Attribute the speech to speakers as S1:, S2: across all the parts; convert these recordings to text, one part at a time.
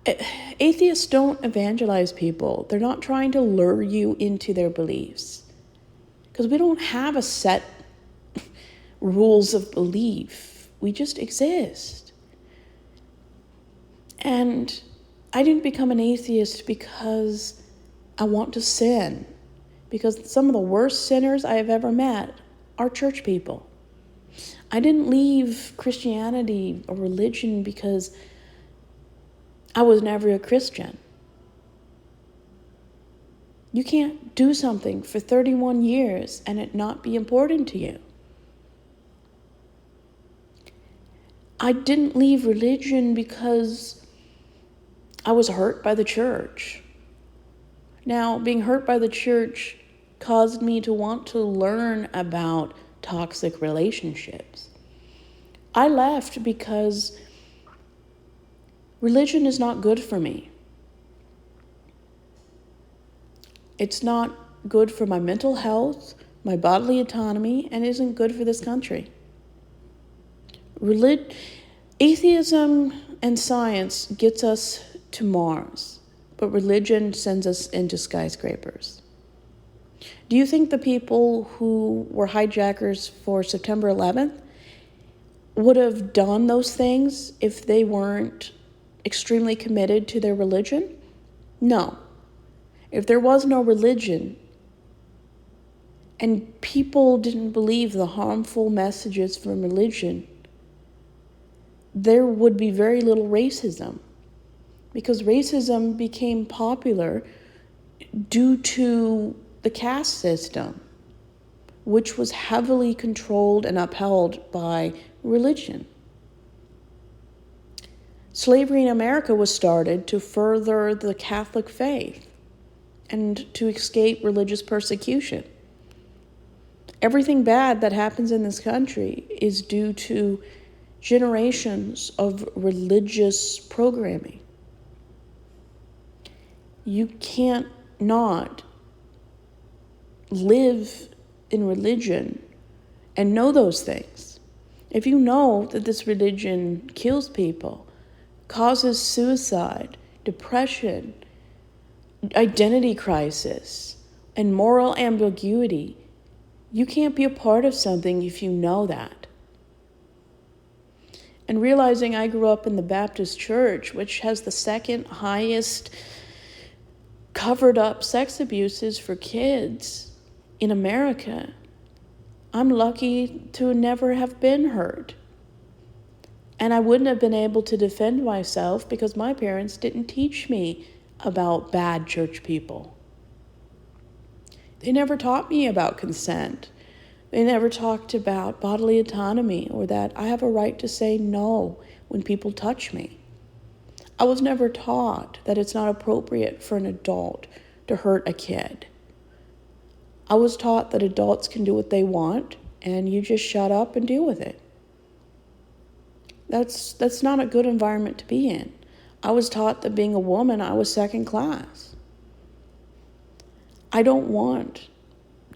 S1: Atheists don't evangelize people. They're not trying to lure you into their beliefs. Because we don't have a set rules of belief. We just exist. And I didn't become an atheist because I want to sin. Because some of the worst sinners I have ever met are church people. I didn't leave Christianity or religion because I was never a Christian. You can't do something for 31 years and it not be important to you. I didn't leave religion because I was hurt by the church. Now, being hurt by the church caused me to want to learn about toxic relationships. I left because religion is not good for me. It's not good for my mental health, my bodily autonomy, and isn't good for this country. Atheism and science gets us to Mars, but religion sends us into skyscrapers. Do you think the people who were hijackers for September 11th would have done those things if they weren't extremely committed to their religion? No. If there was no religion and people didn't believe the harmful messages from religion, there would be very little racism, because racism became popular due to the caste system, which was heavily controlled and upheld by religion. Slavery in America was started to further the Catholic faith and to escape religious persecution. Everything bad that happens in this country is due to generations of religious programming. You can't not live in religion and know those things. If you know that this religion kills people, causes suicide, depression, identity crisis, and moral ambiguity, you can't be a part of something if you know that. And realizing I grew up in the Baptist church, which has the second highest covered up sex abuses for kids in America, I'm lucky to never have been hurt. And I wouldn't have been able to defend myself because my parents didn't teach me about bad church people. They never taught me about consent. They never talked about bodily autonomy or that I have a right to say no when people touch me. I was never taught that it's not appropriate for an adult to hurt a kid. I was taught that adults can do what they want and you just shut up and deal with it. That's not a good environment to be in. I was taught that being a woman, I was second class. I don't want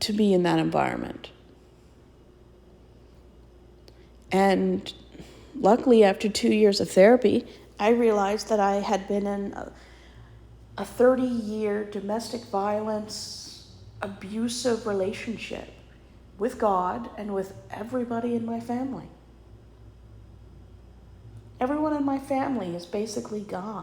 S1: to be in that environment. And luckily, after 2 years of therapy, I realized that I had been in a 30-year domestic violence, abusive relationship with God and with everybody in my family. Everyone in my family is basically God.